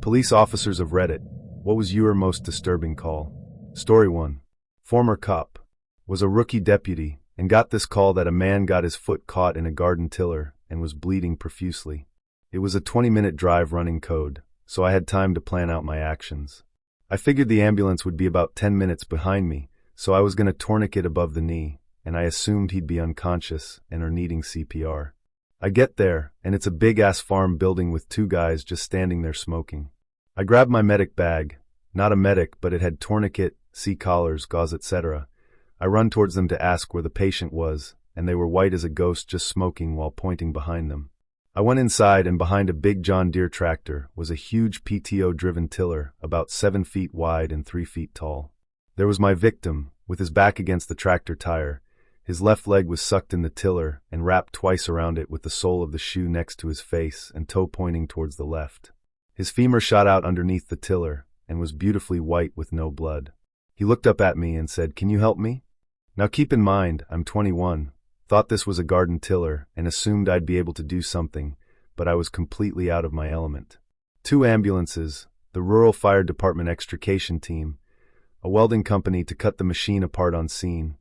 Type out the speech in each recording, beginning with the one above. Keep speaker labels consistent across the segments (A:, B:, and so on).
A: Police officers of Reddit, what was your most disturbing call? Story 1. Former cop. Was a rookie deputy and got this call that a man got his foot caught in a garden tiller and was bleeding profusely. It was a 20-minute drive running code, so I had time to plan out my actions. I figured the ambulance would be about 10 minutes behind me, so I was going to tourniquet above the knee, and I assumed he'd be unconscious and are needing CPR. I get there, and it's a big-ass farm building with two guys just standing there smoking. I grab my medic bag, not a medic, but it had tourniquet, C-collars, gauze, etc. I run towards them to ask where the patient was, and they were white as a ghost just smoking while pointing behind them. I went inside, and behind a big John Deere tractor was a huge PTO-driven tiller, about 7 feet wide and 3 feet tall. There was my victim, with his back against the tractor tire. His left leg was sucked in the tiller and wrapped twice around it with the sole of the shoe next to his face and toe pointing towards the left. His femur shot out underneath the tiller and was beautifully white with no blood. He looked up at me and said, "Can you help me?" Now keep in mind, I'm 21, thought this was a garden tiller and assumed I'd be able to do something, but I was completely out of my element. 2 ambulances, the Rural Fire Department extrication team, a welding company to cut the machine apart on scene,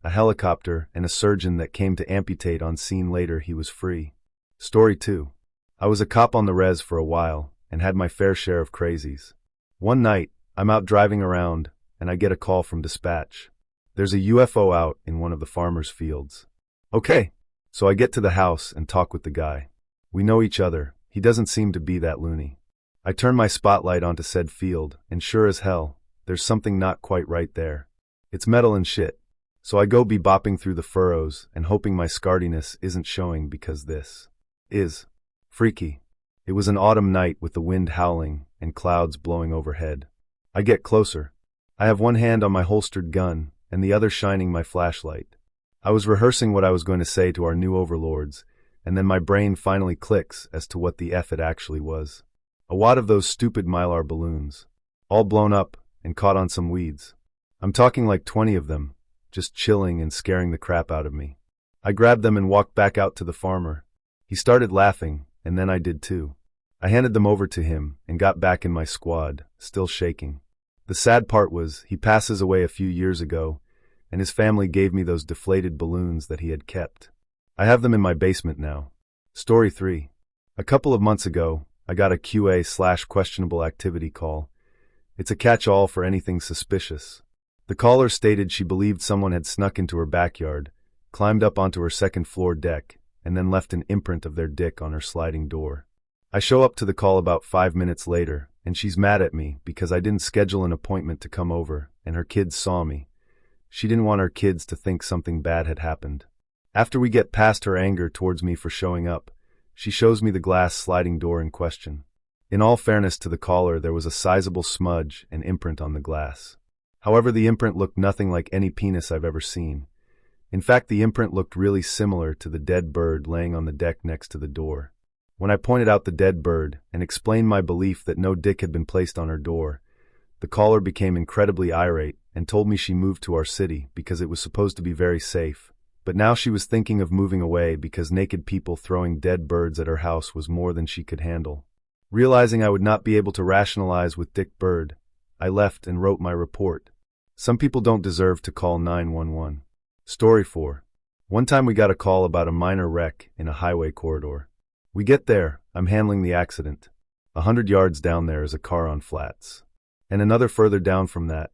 A: a helicopter, and a surgeon that came to amputate on scene later he was free. Story 2. I was a cop on the res for a while and had my fair share of crazies. One night, I'm out driving around and I get a call from dispatch. There's a UFO out in one of the farmers' fields. Okay, so I get to the house and talk with the guy. We know each other, he doesn't seem to be that loony. I turn my spotlight onto said field, and sure as hell, there's something not quite right there. It's metal and shit. So I go bopping through the furrows and hoping my scardiness isn't showing because this is freaky. It was an autumn night with the wind howling and clouds blowing overhead. I get closer. I have one hand on my holstered gun and the other shining my flashlight. I was rehearsing what I was going to say to our new overlords, and then my brain finally clicks as to what the F it actually was. A wad of those stupid Mylar balloons, all blown up and caught on some weeds. I'm talking like 20 of them, just chilling and scaring the crap out of me. I grabbed them and walked back out to the farmer. He started laughing, and then I did too. I handed them over to him and got back in my squad, still shaking. The sad part was he passes away a few years ago, and his family gave me those deflated balloons that he had kept. I have them in my basement now. Story 3. A couple of months ago, I got a QA/questionable activity call. It's a catch-all for anything suspicious. The caller stated she believed someone had snuck into her backyard, climbed up onto her second-floor deck, and then left an imprint of their dick on her sliding door. I show up to the call about 5 minutes later, and she's mad at me because I didn't schedule an appointment to come over, and her kids saw me. She didn't want her kids to think something bad had happened. After we get past her anger towards me for showing up, she shows me the glass sliding door in question. In all fairness to the caller, there was a sizable smudge and imprint on the glass. However, the imprint looked nothing like any penis I've ever seen. In fact, the imprint looked really similar to the dead bird laying on the deck next to the door. When I pointed out the dead bird and explained my belief that no dick had been placed on her door, the caller became incredibly irate and told me she moved to our city because it was supposed to be very safe, but now she was thinking of moving away because naked people throwing dead birds at her house was more than she could handle. Realizing I would not be able to rationalize with Dick Bird, I left and wrote my report. Some people don't deserve to call 911. Story 4. One time we got a call about a minor wreck in a highway corridor. We get there, I'm handling the accident. 100 yards down there is a car on flats. And another further down from that,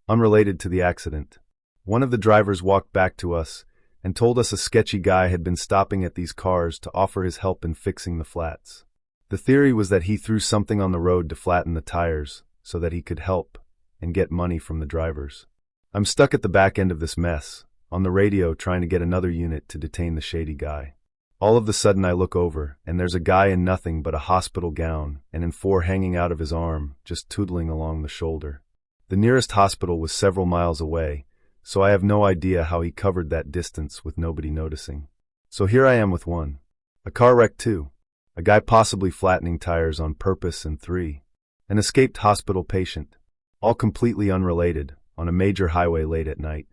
A: unrelated to the accident. One of the drivers walked back to us and told us a sketchy guy had been stopping at these cars to offer his help in fixing the flats. The theory was that he threw something on the road to flatten the tires so that he could help and get money from the drivers. I'm stuck at the back end of this mess, on the radio trying to get another unit to detain the shady guy. All of a sudden I look over, and there's a guy in nothing but a hospital gown and in 4 hanging out of his arm, just tootling along the shoulder. The nearest hospital was several miles away, so I have no idea how he covered that distance with nobody noticing. So here I am with 1. A car wreck 2. A guy possibly flattening tires on purpose, and 3. An escaped hospital patient. All completely unrelated, on a major highway late at night.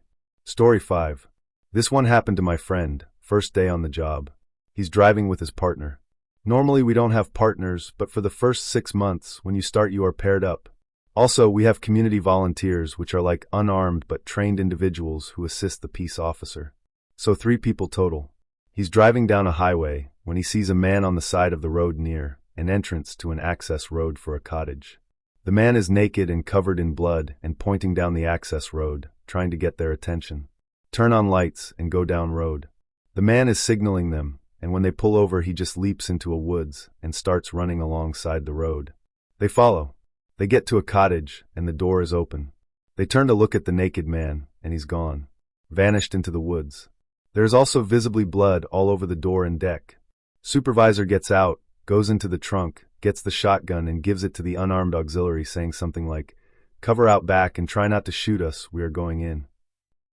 A: Story 5. This one happened to my friend, first day on the job. He's driving with his partner. Normally we don't have partners, but for the first 6 months, when you start you are paired up. Also, we have community volunteers, which are like unarmed but trained individuals who assist the peace officer. So 3 people total. He's driving down a highway when he sees a man on the side of the road near an entrance to an access road for a cottage. The man is naked and covered in blood and pointing down the access road, trying to get their attention. Turn on lights and go down road. The man is signaling them, and when they pull over he just leaps into a woods and starts running alongside the road. They follow. They get to a cottage and the door is open. They turn to look at the naked man and he's gone, vanished into the woods. There is also visibly blood all over the door and deck. Supervisor gets out, goes into the trunk, gets the shotgun and gives it to the unarmed auxiliary saying something like, "Cover out back and try not to shoot us, we are going in."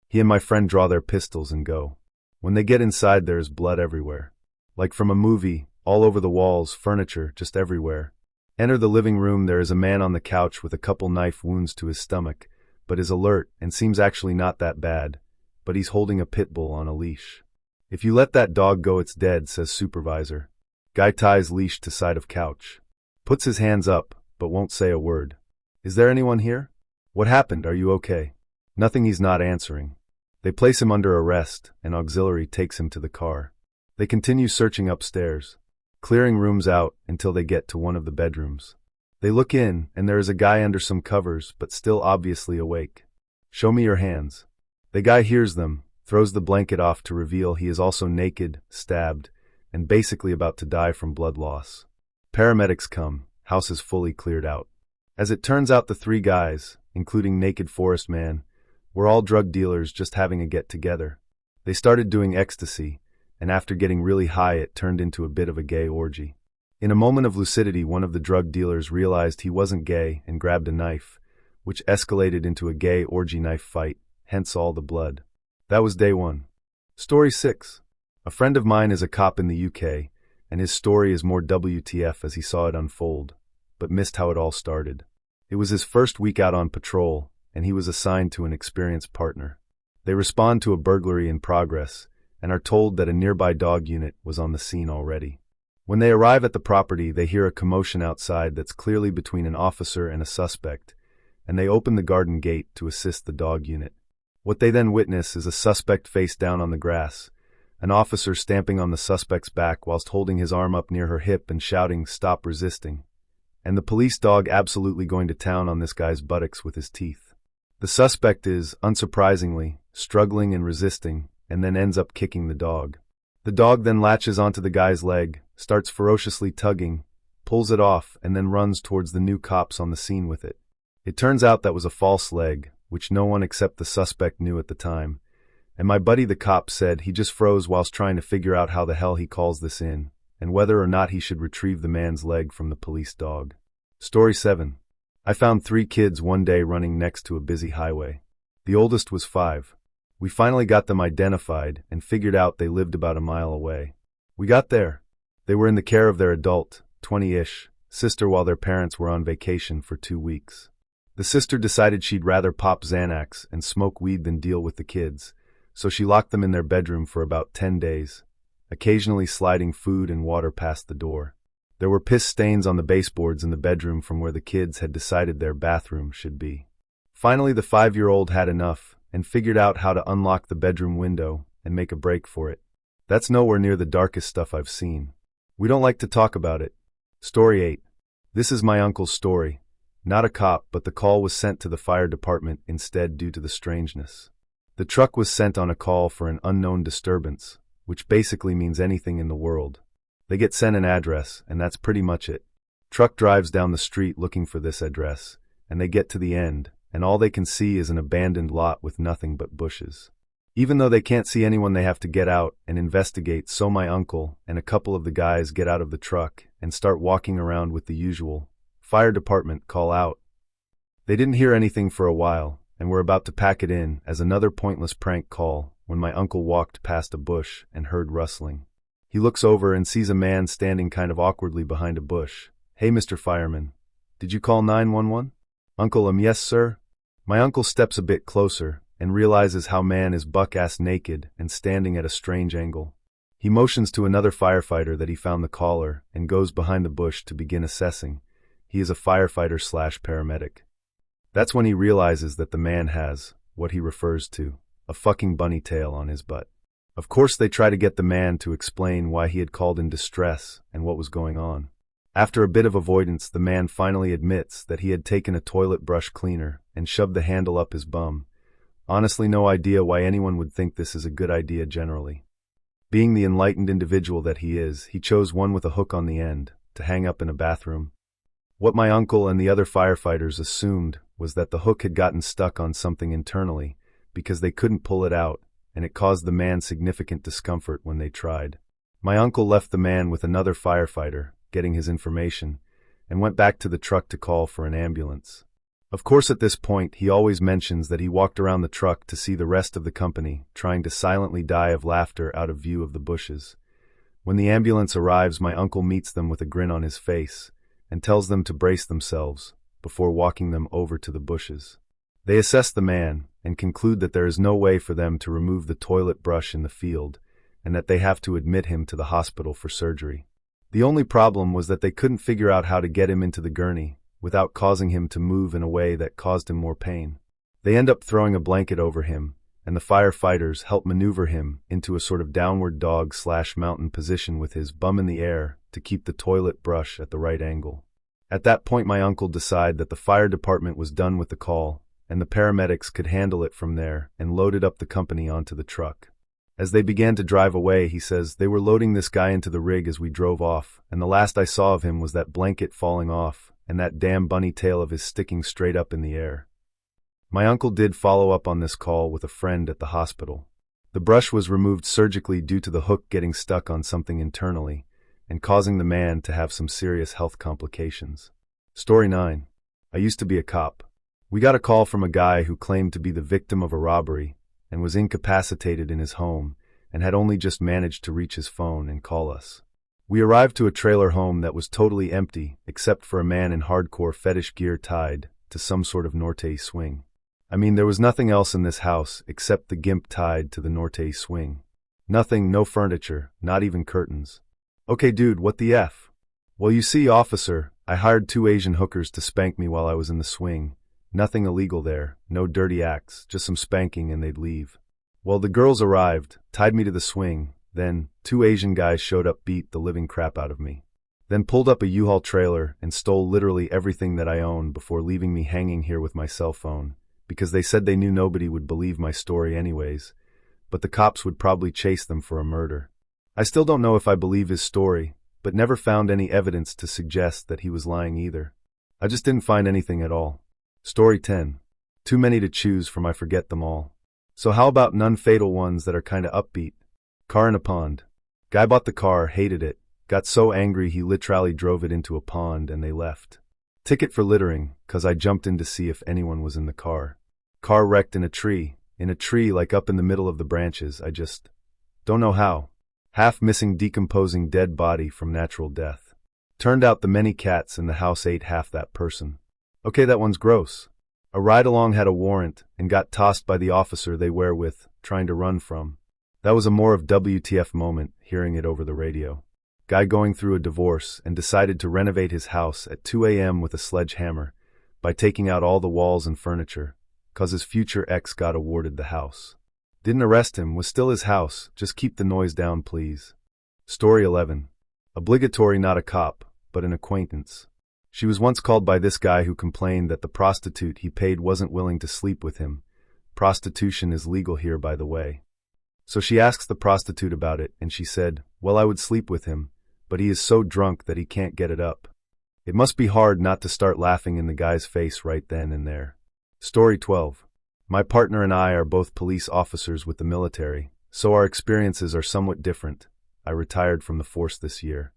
A: He and my friend draw their pistols and go. When they get inside there is blood everywhere. Like from a movie, all over the walls, furniture, just everywhere. Enter the living room, there is a man on the couch with a couple knife wounds to his stomach, but is alert and seems actually not that bad, but he's holding a pit bull on a leash. "If you let that dog go it's dead," says supervisor. Guy ties leash to side of couch. Puts his hands up, but won't say a word. "Is there anyone here? What happened? Are you okay?" Nothing, he's not answering. They place him under arrest, and auxiliary takes him to the car. They continue searching upstairs, clearing rooms out until they get to one of the bedrooms. They look in, and there is a guy under some covers, but still obviously awake. "Show me your hands." The guy hears them, throws the blanket off to reveal he is also naked, stabbed, and basically about to die from blood loss. Paramedics come, house is fully cleared out. As it turns out the 3 guys, including naked forest man, were all drug dealers just having a get-together. They started doing ecstasy, and after getting really high it turned into a bit of a gay orgy. In a moment of lucidity one of the drug dealers realized he wasn't gay and grabbed a knife, which escalated into a gay orgy knife fight, hence all the blood. That was day 1. Story 6. A friend of mine is a cop in the UK, and his story is more WTF as he saw it unfold, but missed how it all started. It was his first week out on patrol, and he was assigned to an experienced partner. They respond to a burglary in progress, and are told that a nearby dog unit was on the scene already. When they arrive at the property, they hear a commotion outside that's clearly between an officer and a suspect, and they open the garden gate to assist the dog unit. What they then witness is a suspect face down on the grass, an officer stamping on the suspect's back whilst holding his arm up near her hip and shouting, "Stop resisting," and the police dog absolutely going to town on this guy's buttocks with his teeth. The suspect is, unsurprisingly, struggling and resisting, and then ends up kicking the dog. The dog then latches onto the guy's leg, starts ferociously tugging, pulls it off, and then runs towards the new cops on the scene with it. It turns out that was a false leg, which no one except the suspect knew at the time, and my buddy the cop said he just froze whilst trying to figure out how the hell he calls this in, and whether or not he should retrieve the man's leg from the police dog. Story 7. I found 3 kids one day running next to a busy highway. The oldest was 5. We finally got them identified and figured out they lived about a mile away. We got there. They were in the care of their adult, 20-ish, sister while their parents were on vacation for 2 weeks. The sister decided she'd rather pop Xanax and smoke weed than deal with the kids, so she locked them in their bedroom for about 10 days, occasionally sliding food and water past the door. There were piss stains on the baseboards in the bedroom from where the kids had decided their bathroom should be. Finally, the 5-year-old had enough and figured out how to unlock the bedroom window and make a break for it. That's nowhere near the darkest stuff I've seen. We don't like to talk about it. Story 8. This is my uncle's story. Not a cop, but the call was sent to the fire department instead due to the strangeness. The truck was sent on a call for an unknown disturbance, which basically means anything in the world. They get sent an address, and that's pretty much it. Truck drives down the street looking for this address, and they get to the end, and all they can see is an abandoned lot with nothing but bushes. Even though they can't see anyone, they have to get out and investigate, so my uncle and a couple of the guys get out of the truck and start walking around with the usual fire department call out. They didn't hear anything for a while, and were about to pack it in as another pointless prank call when my uncle walked past a bush and heard rustling. He looks over and sees a man standing kind of awkwardly behind a bush. "Hey, Mr. Fireman, did you call 911? Uncle, yes, sir." My uncle steps a bit closer and realizes how man is buck-ass naked and standing at a strange angle. He motions to another firefighter that he found the caller and goes behind the bush to begin assessing. He is a firefighter/paramedic. That's when he realizes that the man has, what he refers to, a fucking bunny tail on his butt. Of course they try to get the man to explain why he had called in distress and what was going on. After a bit of avoidance, the man finally admits that he had taken a toilet brush cleaner and shoved the handle up his bum. Honestly, no idea why anyone would think this is a good idea generally. Being the enlightened individual that he is, he chose one with a hook on the end, to hang up in a bathroom. What my uncle and the other firefighters assumed was that the hook had gotten stuck on something internally, because they couldn't pull it out, and it caused the man significant discomfort when they tried. My uncle left the man with another firefighter, getting his information, and went back to the truck to call for an ambulance. Of course, at this point, he always mentions that he walked around the truck to see the rest of the company, trying to silently die of laughter out of view of the bushes. When the ambulance arrives, my uncle meets them with a grin on his face, and tells them to brace themselves, before walking them over to the bushes. They assess the man, and conclude that there is no way for them to remove the toilet brush in the field, and that they have to admit him to the hospital for surgery. The only problem was that they couldn't figure out how to get him into the gurney, without causing him to move in a way that caused him more pain. They end up throwing a blanket over him, and the firefighters help maneuver him into a sort of downward dog/mountain position with his bum in the air to keep the toilet brush at the right angle. At that point, my uncle decided that the fire department was done with the call, and the paramedics could handle it from there, and loaded up the company onto the truck. As they began to drive away, he says, they were loading this guy into the rig as we drove off, and the last I saw of him was that blanket falling off, and that damn bunny tail of his sticking straight up in the air. My uncle did follow up on this call with a friend at the hospital. The brush was removed surgically due to the hook getting stuck on something internally, and causing the man to have some serious health complications. Story 9. I used to be a cop. We got a call from a guy who claimed to be the victim of a robbery and was incapacitated in his home and had only just managed to reach his phone and call us. We arrived to a trailer home that was totally empty except for a man in hardcore fetish gear tied to some sort of Norte swing. I mean, there was nothing else in this house except the gimp tied to the Norte swing. Nothing, no furniture, not even curtains. Okay dude, what the F? Well, you see, officer, I hired 2 Asian hookers to spank me while I was in the swing. Nothing illegal there, no dirty acts, just some spanking and they'd leave. Well, the girls arrived, tied me to the swing, then 2 Asian guys showed up, beat the living crap out of me. Then pulled up a U-Haul trailer and stole literally everything that I owned before leaving me hanging here with my cell phone, because they said they knew nobody would believe my story anyways, but the cops would probably chase them for a murder. I still don't know if I believe his story, but never found any evidence to suggest that he was lying either. I just didn't find anything at all. Story 10. Too many to choose from, I forget them all. So how about non-fatal ones that are kinda upbeat? Car in a pond. Guy bought the car, hated it, got so angry he literally drove it into a pond and they left. Ticket for littering, 'cause I jumped in to see if anyone was in the car. Car wrecked in a tree like up in the middle of the branches, I just don't know how. Half missing decomposing dead body from natural death. Turned out the many cats in the house ate half that person. Okay, that one's gross. A ride-along had a warrant and got tossed by the officer they were with, trying to run from. That was a more of WTF moment, hearing it over the radio. Guy going through a divorce and decided to renovate his house at 2 a.m. with a sledgehammer by taking out all the walls and furniture, 'cause his future ex got awarded the house. Didn't arrest him, was still his house, just keep the noise down please. Story 11. Obligatory, not a cop, but an acquaintance. She was once called by this guy who complained that the prostitute he paid wasn't willing to sleep with him. Prostitution is legal here, by the way. So she asks the prostitute about it, and she said, well, I would sleep with him, but he is so drunk that he can't get it up. It must be hard not to start laughing in the guy's face right then and there. Story 12. My partner and I are both police officers with the military, so our experiences are somewhat different. I retired from the force this year.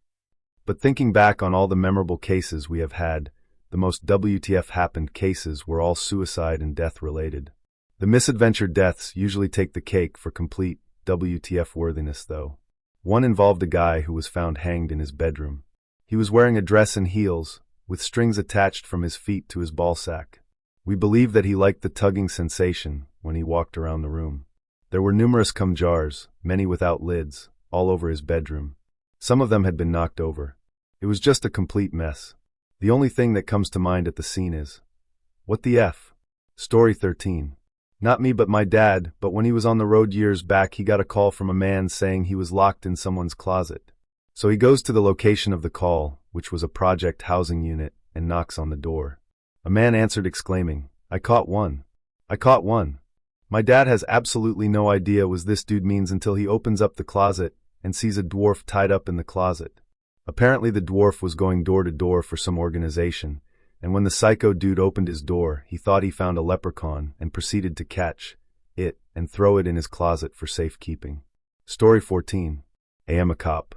A: But thinking back on all the memorable cases we have had, the most WTF happened cases were all suicide and death related. The misadventure deaths usually take the cake for complete WTF worthiness though. One involved a guy who was found hanged in his bedroom. He was wearing a dress and heels, with strings attached from his feet to his ballsack. We believe that he liked the tugging sensation when he walked around the room. There were numerous cum jars, many without lids, all over his bedroom. Some of them had been knocked over. It was just a complete mess. The only thing that comes to mind at the scene is, what the F? Story 13. Not me but my dad, but when he was on the road years back he got a call from a man saying he was locked in someone's closet. So he goes to the location of the call, which was a project housing unit, and knocks on the door. A man answered exclaiming, "I caught one. I caught one." My dad has absolutely no idea what this dude means until he opens up the closet and sees a dwarf tied up in the closet. Apparently the dwarf was going door to door for some organization, and when the psycho dude opened his door, he thought he found a leprechaun and proceeded to catch it and throw it in his closet for safekeeping. Story 14. I am a cop.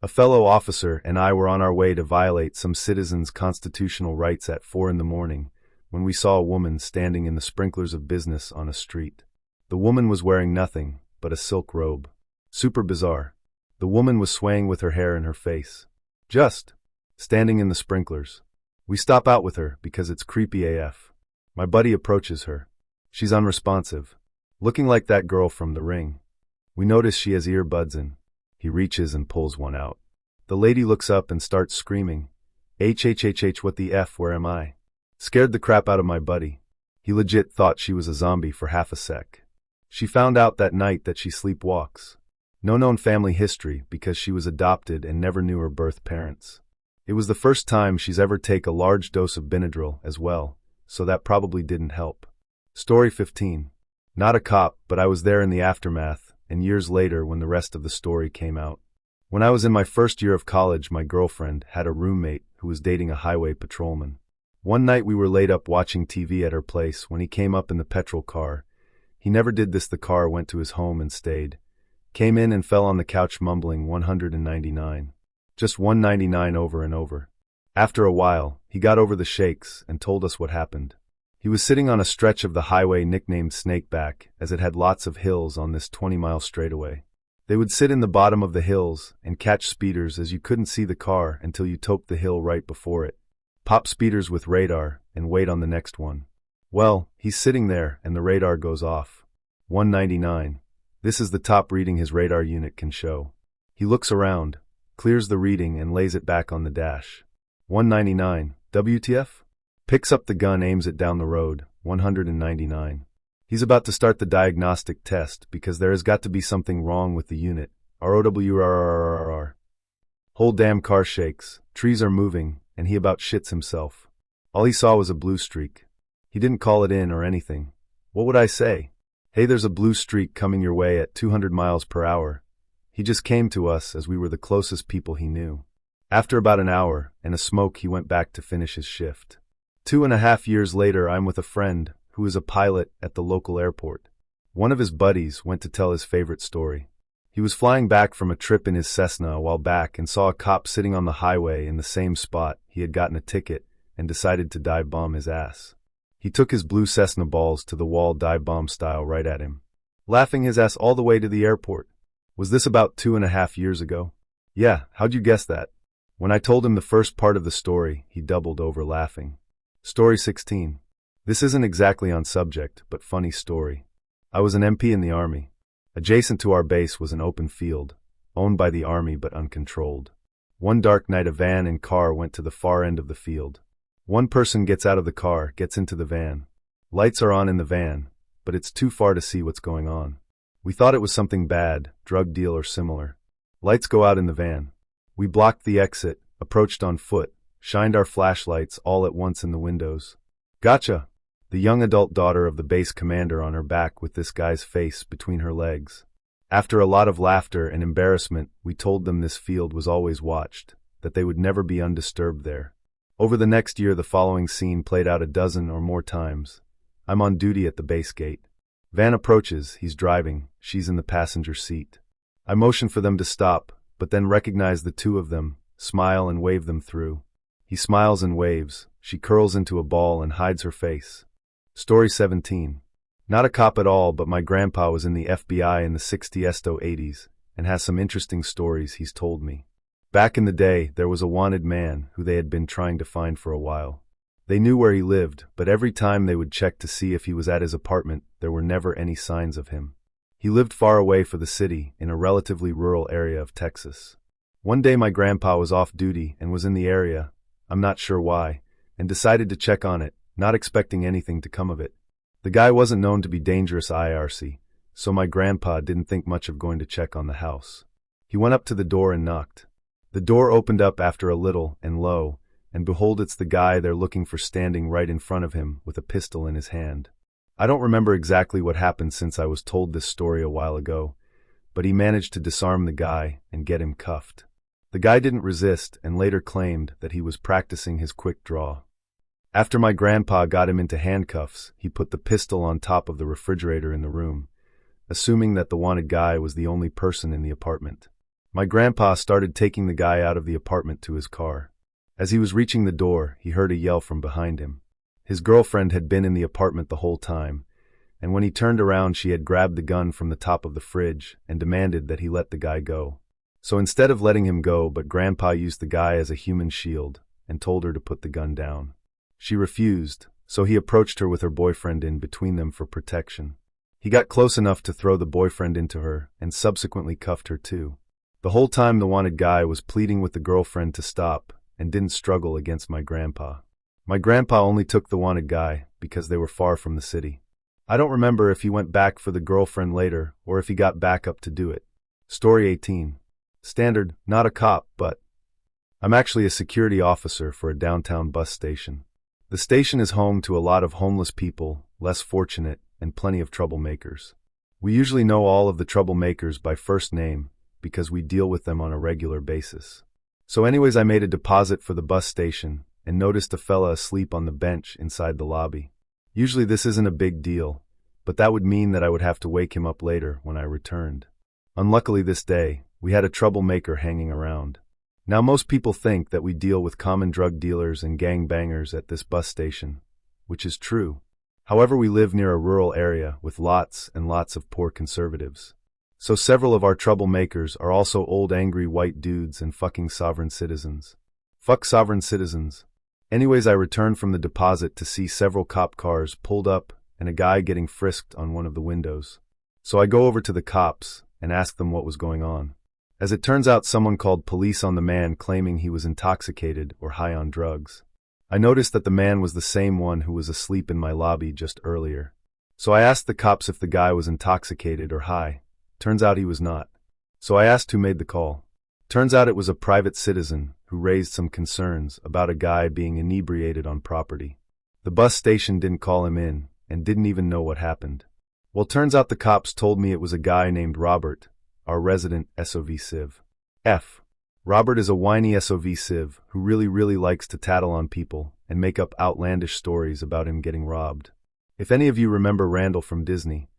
A: A fellow officer and I were on our way to violate some citizens' constitutional rights at 4 in the morning when we saw a woman standing in the sprinklers of business on a street. The woman was wearing nothing but a silk robe. Super bizarre. The woman was swaying with her hair in her face. Just standing in the sprinklers. We stop out with her because it's creepy AF. My buddy approaches her. She's unresponsive, looking like that girl from The Ring. We notice she has earbuds in. He reaches and pulls one out. The lady looks up and starts screaming, "HHHH, what the F, where am I?" Scared the crap out of my buddy. He legit thought she was a zombie for half a sec. She found out that night that she sleepwalks. No known family history because she was adopted and never knew her birth parents. It was the first time she's ever taken a large dose of Benadryl as well, so that probably didn't help. Story 15. Not a cop, but I was there in the aftermath, and years later when the rest of the story came out. When I was in my first year of college, my girlfriend had a roommate who was dating a highway patrolman. One night we were laid up watching TV at her place when he came up in the petrol car. He never did this. The car went to his home and stayed. Came in and fell on the couch mumbling 199. Just 199 over and over. After a while, he got over the shakes and told us what happened. He was sitting on a stretch of the highway nicknamed Snakeback, as it had lots of hills on this 20-mile straightaway. They would sit in the bottom of the hills and catch speeders as you couldn't see the car until you toped the hill right before it. Pop speeders with radar and wait on the next one. Well, he's sitting there and the radar goes off. 199. This is the top reading his radar unit can show. He looks around, clears the reading and lays it back on the dash. 199. WTF? Picks up the gun, aims it down the road. 199. He's about to start the diagnostic test because there has got to be something wrong with the unit. ROWRRRR. Whole damn car shakes, trees are moving, and he about shits himself. All he saw was a blue streak. He didn't call it in or anything. What would I say? Hey, there's a blue streak coming your way at 200 miles per hour. He just came to us as we were the closest people he knew. After about an hour and a smoke, he went back to finish his shift. 2.5 years later, I'm with a friend who is a pilot at the local airport. One of his buddies went to tell his favorite story. He was flying back from a trip in his Cessna a while back and saw a cop sitting on the highway in the same spot. He had gotten a ticket and decided to dive bomb his ass. He took his blue Cessna balls to the wall, dive bomb style, right at him, laughing his ass all the way to the airport. Was this about 2.5 years ago? Yeah, how'd you guess that? When I told him the first part of the story, he doubled over laughing. Story 16. This isn't exactly on subject, but funny story. I was an MP in the Army. Adjacent to our base was an open field, owned by the Army but uncontrolled. One dark night a van and car went to the far end of the field. One person gets out of the car, gets into the van. Lights are on in the van, but it's too far to see what's going on. We thought it was something bad, drug deal or similar. Lights go out in the van. We blocked the exit, approached on foot, shined our flashlights all at once in the windows. Gotcha! The young adult daughter of the base commander on her back with this guy's face between her legs. After a lot of laughter and embarrassment, we told them this field was always watched, that they would never be undisturbed there. Over the next year, the following scene played out 12 or more times. I'm on duty at the base gate. Van approaches, he's driving, she's in the passenger seat. I motion for them to stop, but then recognize the two of them, smile and wave them through. He smiles and waves, she curls into a ball and hides her face. Story 17. Not a cop at all, but my grandpa was in the FBI in the 60s and has some interesting stories he's told me. Back in the day, there was a wanted man who they had been trying to find for a while. They knew where he lived, but every time they would check to see if he was at his apartment, there were never any signs of him. He lived far away from the city in a relatively rural area of Texas. One day my grandpa was off duty and was in the area, I'm not sure why, and decided to check on it, not expecting anything to come of it. The guy wasn't known to be dangerous IRC, so my grandpa didn't think much of going to check on the house. He went up to the door and knocked. The door opened up after a little, and lo, and behold, it's the guy they're looking for standing right in front of him with a pistol in his hand. I don't remember exactly what happened since I was told this story a while ago, but he managed to disarm the guy and get him cuffed. The guy didn't resist and later claimed that he was practicing his quick draw. After my grandpa got him into handcuffs, he put the pistol on top of the refrigerator in the room, assuming that the wanted guy was the only person in the apartment. My grandpa started taking the guy out of the apartment to his car. As he was reaching the door, he heard a yell from behind him. His girlfriend had been in the apartment the whole time, and when he turned around she had grabbed the gun from the top of the fridge and demanded that he let the guy go. So instead of letting him go, but Grandpa used the guy as a human shield and told her to put the gun down. She refused, so he approached her with her boyfriend in between them for protection. He got close enough to throw the boyfriend into her and subsequently cuffed her too. The whole time the wanted guy was pleading with the girlfriend to stop and didn't struggle against my grandpa. My grandpa only took the wanted guy because they were far from the city. I don't remember if he went back for the girlfriend later or if he got back up to do it. Story 18. Standard, not a cop, but I'm actually a security officer for a downtown bus station. The station is home to a lot of homeless people, less fortunate, and plenty of troublemakers. We usually know all of the troublemakers by first name because we deal with them on a regular basis. So anyways, I made a deposit for the bus station and noticed a fella asleep on the bench inside the lobby. Usually this isn't a big deal, but that would mean that I would have to wake him up later when I returned. Unluckily this day, we had a troublemaker hanging around. Now most people think that we deal with common drug dealers and gangbangers at this bus station, which is true. However, we live near a rural area with lots and lots of poor conservatives. So several of our troublemakers are also old angry white dudes and fucking sovereign citizens. Fuck sovereign citizens. Anyways, I returned from the deposit to see several cop cars pulled up and a guy getting frisked on one of the windows. So I go over to the cops and ask them what was going on. As it turns out, someone called police on the man claiming he was intoxicated or high on drugs. I noticed that the man was the same one who was asleep in my lobby just earlier. So I asked the cops if the guy was intoxicated or high. Turns out he was not. So I asked who made the call. Turns out it was a private citizen who raised some concerns about a guy being inebriated on property. The bus station didn't call him in and didn't even know what happened. Well, turns out the cops told me it was a guy named Robert, our resident SOV Civ. Robert is a whiny SOV Civ who really likes to tattle on people and make up outlandish stories about him getting robbed. If any of you remember Randall from Disney,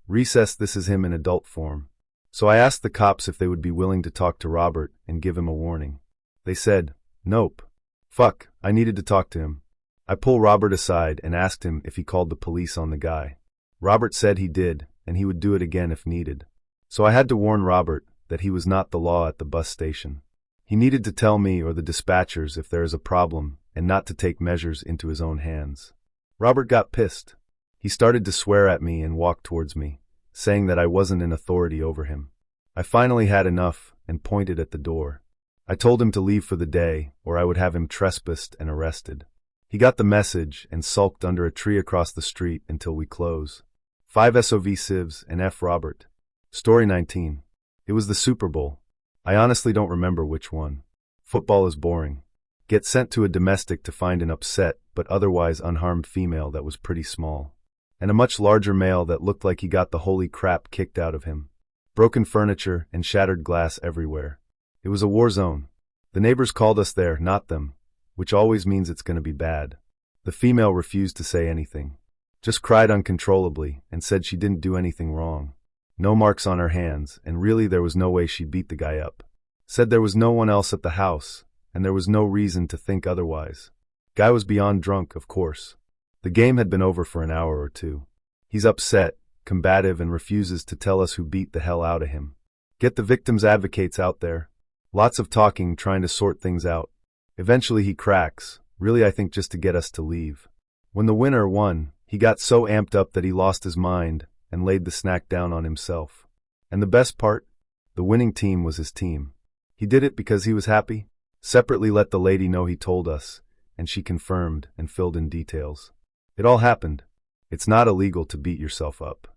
A: Recess, this is him in adult form. So I asked the cops if they would be willing to talk to Robert and give him a warning. They said, nope. Fuck, I needed to talk to him. I pulled Robert aside and asked him if he called the police on the guy. Robert said he did, and he would do it again if needed. So I had to warn Robert that he was not the law at the bus station. He needed to tell me or the dispatchers if there is a problem and not to take measures into his own hands. Robert got pissed. He started to swear at me and walk towards me, saying that I wasn't in authority over him. I finally had enough and pointed at the door. I told him to leave for the day or I would have him trespassed and arrested. He got the message and sulked under a tree across the street until we close. 5 SOV Civs and F. Robert. Story 19. It was the Super Bowl. I honestly don't remember which one. Football is boring. Get sent to a domestic to find an upset but otherwise unharmed female that was pretty small. And a much larger male that looked like he got the holy crap kicked out of him. Broken furniture and shattered glass everywhere. It was a war zone. The neighbors called us there, not them, which always means it's going to be bad. The female refused to say anything. Just cried uncontrollably and said she didn't do anything wrong. No marks on her hands, and really there was no way she beat the guy up. Said there was no one else at the house, and there was no reason to think otherwise. Guy was beyond drunk, of course. The game had been over for an hour or two. He's upset, combative, and refuses to tell us who beat the hell out of him. Get the victims' advocates out there. Lots of talking, trying to sort things out. Eventually he cracks, really I think just to get us to leave. When the winner won, he got so amped up that he lost his mind and laid the snack down on himself. And the best part? The winning team was his team. He did it because he was happy. Separately let the lady know he told us, and she confirmed and filled in details. It all happened. It's not illegal to beat yourself up.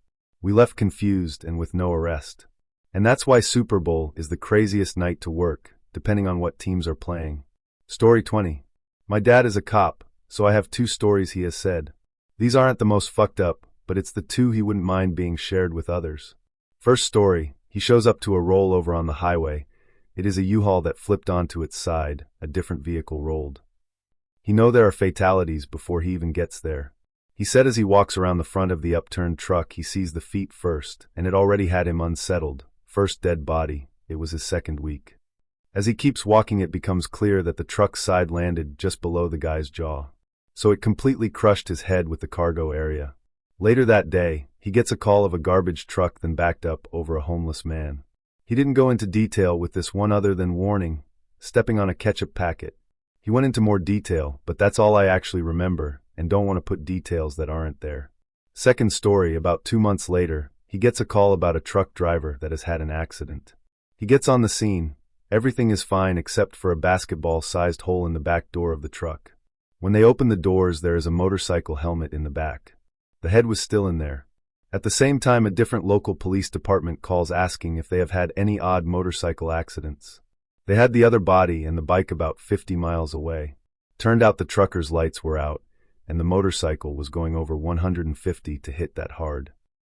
A: We left confused and with no arrest. And that's why Super Bowl is the craziest night to work, depending on what teams are playing. Story 20. My dad is a cop, so I have 2 stories he has said. These aren't the most fucked up, but it's the 2 he wouldn't mind being shared with others. First story, he shows up to a rollover on the highway. It is a U-Haul that flipped onto its side, a different vehicle rolled. He knows there are fatalities before he even gets there. He said as he walks around the front of the upturned truck he sees the feet first, and it already had him unsettled. First dead body, it was his 2nd week. As he keeps walking it becomes clear that the truck's side landed just below the guy's jaw. So it completely crushed his head with the cargo area. Later that day, he gets a call of a garbage truck then backed up over a homeless man. He didn't go into detail with this one other than warning, stepping on a ketchup packet. He went into more detail, but that's all I actually remember, and don't want to put details that aren't there. Second story, about 2 months later, he gets a call about a truck driver that has had an accident. He gets on the scene. Everything is fine except for a basketball-sized hole in the back door of the truck. When they open the doors, there is a motorcycle helmet in the back. The head was still in there. At the same time, a different local police department calls asking if they have had any odd motorcycle accidents. They had the other body and the bike about 50 miles away. Turned out the trucker's lights were out, and the motorcycle was going over 150 to hit that hard.